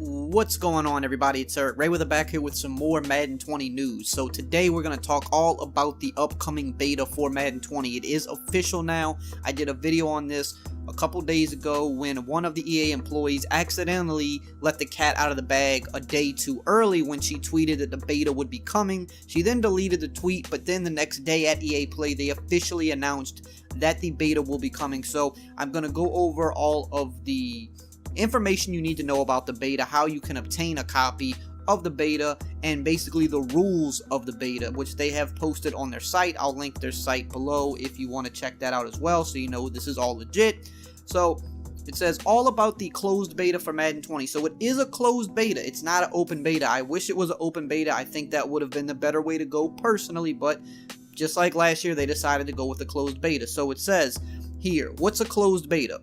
What's going on, everybody? It's EricRayweather back here with some more Madden 20 news. So today we're going to talk all about the upcoming beta for Madden 20. It is official now. I did a video on this a couple days ago when one of the EA employees accidentally let the cat out of the bag a day too early when she tweeted that the beta would be coming. She then deleted the tweet, but then the next day at EA Play they officially announced that the beta will be coming. So I'm going to go over all of the information you need to know about the beta, how you can obtain a copy of the beta, and basically the rules of the beta, which they have posted on their site. I'll link their site below if you want to check that out as well, so you know this is all legit. So it says all about the closed beta for Madden 20. So it is a closed beta. It's not an open beta. I wish it was an open beta. I think that would have been the better way to go personally, but just like last year, they decided to go with the closed beta. So it says here, what's a closed beta?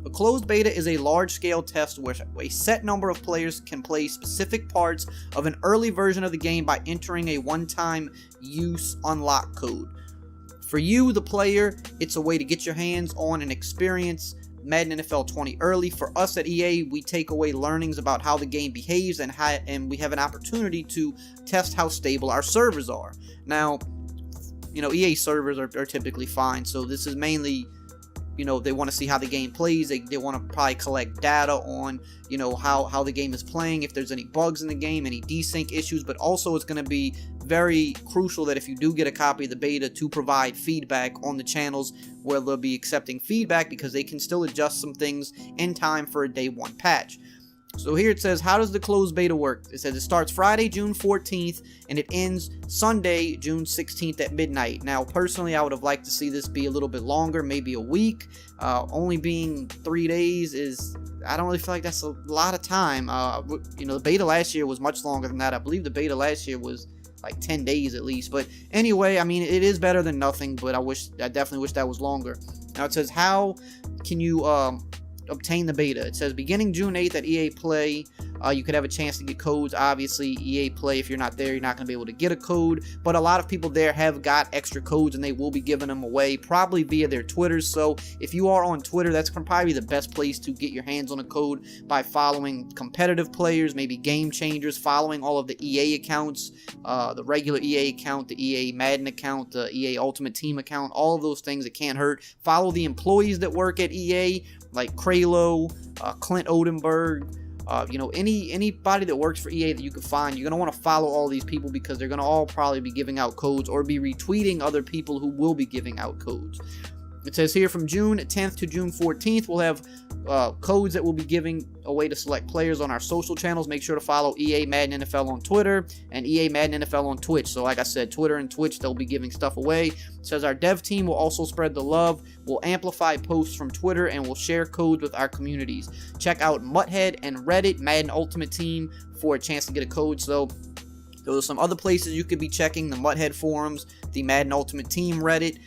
A closed beta is a large-scale test where a set number of players can play specific parts of an early version of the game by entering a one-time use unlock code. For you, the player, it's a way to get your hands on and experience Madden NFL 20 early. For us at EA, we take away learnings about how the game behaves and we have an opportunity to test how stable our servers are. Now, you know, EA servers are typically fine, so this is mainly, you know, they want to see how the game plays. They want to probably collect data on, you know, how the game is playing, if there's any bugs in the game, any desync issues, but also it's going to be very crucial that if you do get a copy of the beta to provide feedback on the channels where they'll be accepting feedback, because they can still adjust some things in time for a day one patch. So here it says, how does the closed beta work? It says it starts Friday, June 14th, and it ends Sunday, June 16th at midnight. Now, personally, I would have liked to see this be a little bit longer, maybe a week. Only being 3 days is, I don't really feel like that's a lot of time. You know, the beta last year was much longer than that. I believe the beta last year was like 10 days at least. But anyway, I mean, it is better than nothing, but I definitely wish that was longer. Now, it says, how can you obtain the beta? It says beginning June 8th at EA Play, you could have a chance to get codes. Obviously, EA Play, if you're not there, you're not going to be able to get a code, but a lot of people there have got extra codes and they will be giving them away, probably via their Twitters. So if you are on Twitter, that's probably the best place to get your hands on a code, by following competitive players, maybe game changers, following all of the EA accounts, the regular EA account, the EA Madden account, the EA Ultimate Team account, all of those things. It can't hurt. Follow the employees that work at EA, like Kralo, Clint Odenberg, you know, anybody that works for EA that you can find. You're going to want to follow all these people because they're going to all probably be giving out codes or be retweeting other people who will be giving out codes. It says here from June 10th to June 14th, we'll have codes that we'll be giving away to select players on our social channels. Make sure to follow EA Madden NFL on Twitter and EA Madden NFL on Twitch. So like I said, Twitter and Twitch, they'll be giving stuff away. It says our dev team will also spread the love. We'll amplify posts from Twitter and we'll share codes with our communities. Check out Mutthead and Reddit, Madden Ultimate Team, for a chance to get a code. So those are some other places you could be checking: the Mutthead forums, the Madden Ultimate Team Reddit,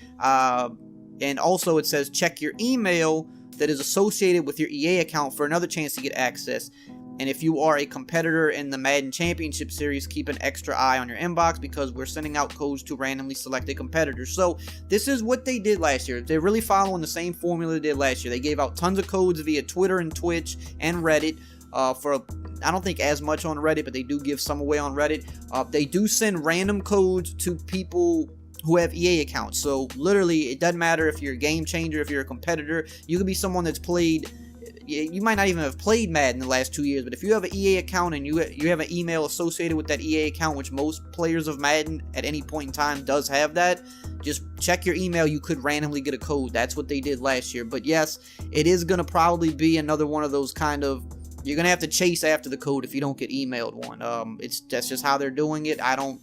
and also it says check your email that is associated with your EA account for another chance to get access. And if you are a competitor in the Madden Championship Series, keep an extra eye on your inbox because we're sending out codes to randomly selected competitors. So this is what they did last year. They're really following the same formula they did last year. They gave out tons of codes via Twitter and Twitch and Reddit. I don't think as much on Reddit, but they do give some away on Reddit. They do send random codes to people who have EA accounts. So literally, it doesn't matter if you're a game changer, if you're a competitor. You could be someone that's played, you might not even have played Madden in the last 2 years, but if you have an EA account and you have an email associated with that EA account, which most players of Madden at any point in time does have that, just check your email. You could randomly get a code. That's what they did last year. But yes, it is going to probably be another one of those kind of, you're going to have to chase after the code if you don't get emailed one. That's just how they're doing it. I don't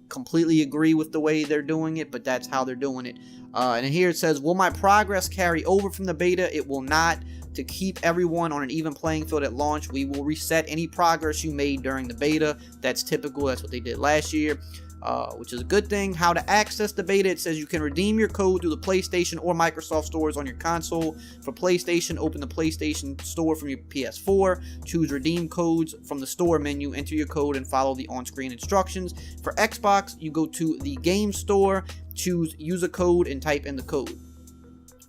completely agree with the way they're doing it, but that's how they're doing it. And here it says, will my progress carry over from the beta? It will not. To keep everyone on an even playing field at launch, we will reset any progress you made during the beta. That's typical. That's what they did last year, which is a good thing. How to access the beta? It says you can redeem your code through the PlayStation or Microsoft stores on your console. For PlayStation, open the PlayStation store from your PS4, choose redeem codes from the store menu, enter your code, and follow the on-screen instructions. For Xbox, you go to the game store, choose use a code, and type in the code.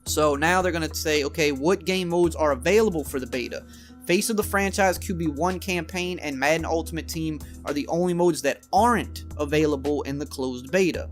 So now they're going to say, okay, what game modes are available for the beta? Face of the Franchise, QB1 campaign, and Madden Ultimate Team are the only modes that aren't available in the closed beta.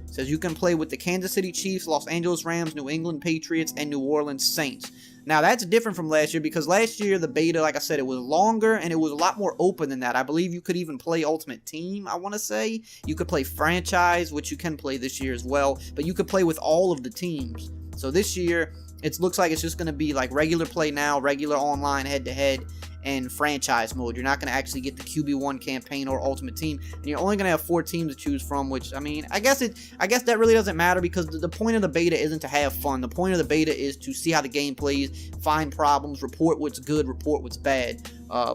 It says you can play with the Kansas City Chiefs, Los Angeles Rams, New England Patriots, and New Orleans Saints. Now, that's different from last year because last year the beta, like I said, it was longer and it was a lot more open than that. I believe you could even play Ultimate Team, I want to say. You could play Franchise, which you can play this year as well, but you could play with all of the teams. So this year, it looks like it's just going to be like regular play now, regular online head-to-head, and franchise mode. You're not going to actually get the QB1 campaign or Ultimate Team, and you're only going to have 4 teams to choose from, which, I mean, I guess that really doesn't matter because the point of the beta isn't to have fun. The point of the beta is to see how the game plays, find problems, report what's good, report what's bad.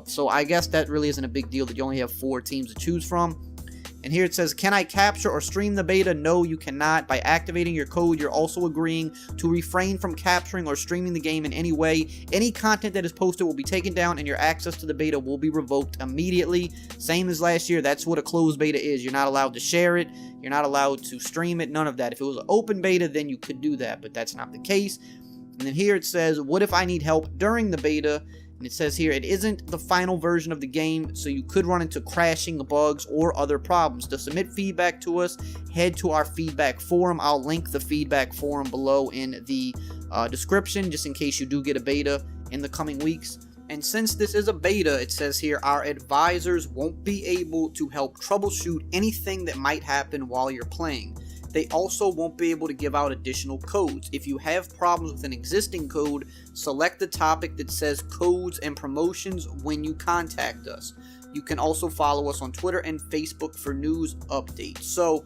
So I guess that really isn't a big deal that you only have 4 teams to choose from. And here it says, can I capture or stream the beta? No, you cannot. By activating your code, you're also agreeing to refrain from capturing or streaming the game in any way. Any content that is posted will be taken down and your access to the beta will be revoked immediately. Same as last year, that's what a closed beta is. You're not allowed to share it. You're not allowed to stream it, none of that. If it was an open beta, then you could do that, but that's not the case. And then here it says, what if I need help during the beta? And it says here, it isn't the final version of the game, so you could run into crashing, bugs, or other problems. To submit feedback to us, head to our feedback forum. I'll link the feedback forum below in the description, just in case you do get a beta in the coming weeks. And since this is a beta, it says here, our advisors won't be able to help troubleshoot anything that might happen while you're playing. They also won't be able to give out additional codes. If you have problems with an existing code, select the topic that says codes and promotions when you contact us. You can also follow us on Twitter and Facebook for news updates. So,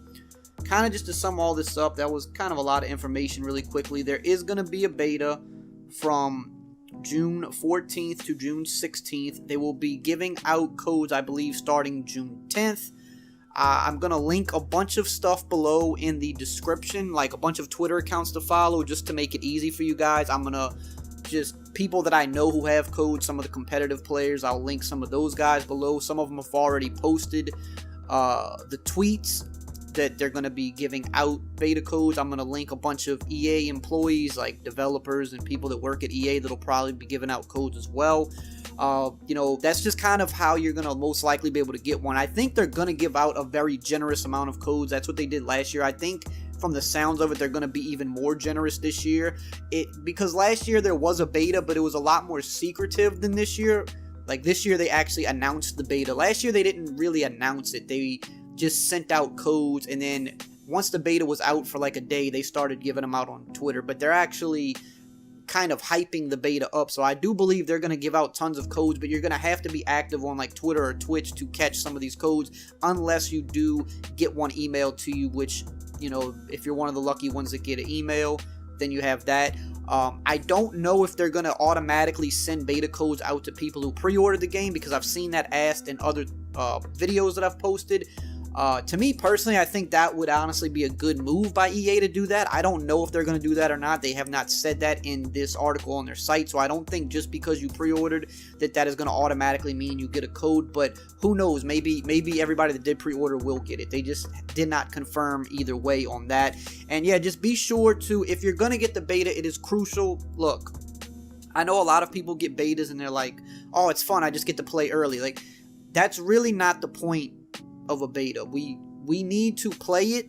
kind of just to sum all this up, that was kind of a lot of information really quickly. There is going to be a beta from June 14th to June 16th. They will be giving out codes, I believe, starting June 10th. I'm going to link a bunch of stuff below in the description, like a bunch of Twitter accounts to follow just to make it easy for you guys. I'm going to just people that I know who have codes, some of the competitive players, I'll link some of those guys below. Some of them have already posted the tweets that they're going to be giving out beta codes. I'm going to link a bunch of EA employees, like developers and people that work at EA that'll probably be giving out codes as well. You know, that's just kind of how you're going to most likely be able to get one. I think they're going to give out a very generous amount of codes. That's what they did last year. I think from the sounds of it, they're going to be even more generous this year. Because last year there was a beta, but it was a lot more secretive than this year. Like this year they actually announced the beta. Last year they didn't really announce it. They just sent out codes, and then once the beta was out for like a day, they started giving them out on Twitter. But they're actually kind of hyping the beta up, so I do believe they're going to give out tons of codes, but you're going to have to be active on like Twitter or Twitch to catch some of these codes, unless you do get one emailed to you, which, you know, if you're one of the lucky ones that get an email, then you have that. I don't know if they're going to automatically send beta codes out to people who pre-ordered the game, because I've seen that asked in other videos that I've posted. To me personally, I think that would honestly be a good move by EA to do that. I don't know if they're going to do that or not. They have not said that in this article on their site, so I don't think just because you pre-ordered that is going to automatically mean you get a code, but who knows, maybe everybody that did pre-order will get it. They just did not confirm either way on that. And yeah, just be sure to, if you're going to get the beta, it is crucial. Look, I know a lot of people get betas and they're like, oh, it's fun, I just get to play early. Like, that's really not the point of a beta. We need to play it,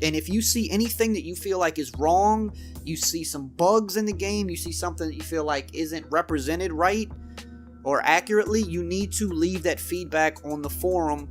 and if you see anything that you feel like is wrong, you see some bugs in the game, you see something that you feel like isn't represented right or accurately, you need to leave that feedback on the forum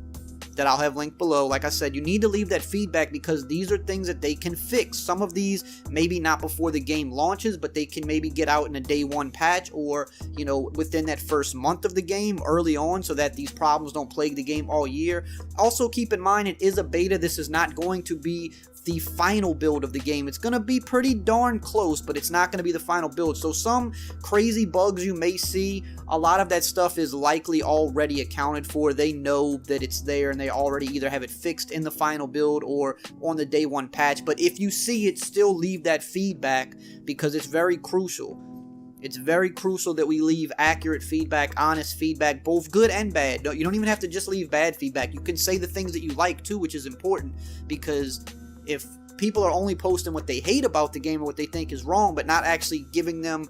that I'll have linked below. Like I said, you need to leave that feedback because these are things that they can fix. Some of these maybe not before the game launches, but they can maybe get out in a day one patch, or, you know, within that first month of the game early on, so that these problems don't plague the game all year. Also keep in mind, it is a beta. This is not going to be the final build of the game. It's going to be pretty darn close, but it's not going to be the final build. So some crazy bugs you may see, a lot of that stuff is likely already accounted for. They know that it's there and they already either have it fixed in the final build or on the day one patch. But if you see it, still leave that feedback, because it's very crucial. It's very crucial that we leave accurate feedback, honest feedback, both good and bad. You don't even have to just leave bad feedback. You can say the things that you like too, which is important, because if people are only posting what they hate about the game or what they think is wrong, but not actually giving them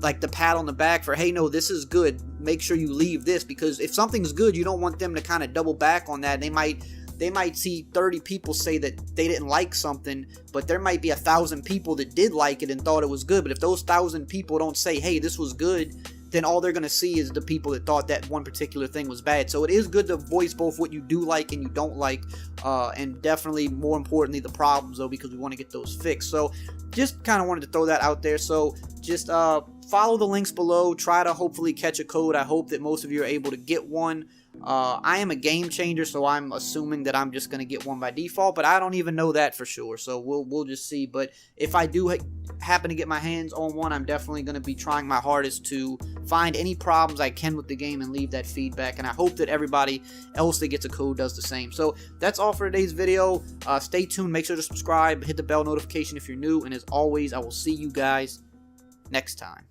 like the pat on the back for, hey, no, this is good, make sure you leave this, because if something's good, you don't want them to kind of double back on that. They might see 30 people say that they didn't like something, but there might be 1,000 people that did like it and thought it was good. But if those 1,000 people don't say, hey, this was good, then all they're going to see is the people that thought that one particular thing was bad. So it is good to voice both what you do like and you don't like, and definitely, more importantly, the problems, though, because we want to get those fixed. So just kind of wanted to throw that out there. So just follow the links below. Try to hopefully catch a code. I hope that most of you are able to get one. I am a game changer, so I'm assuming that I'm just going to get one by default, but I don't even know that for sure, so we'll just see. But if I do happen to get my hands on one, I'm definitely going to be trying my hardest to find any problems I can with the game and leave that feedback, and I hope that everybody else that gets a code does the same. So that's all for today's video. Stay tuned, make sure to subscribe, hit the bell notification if you're new, and as always, I will see you guys next time.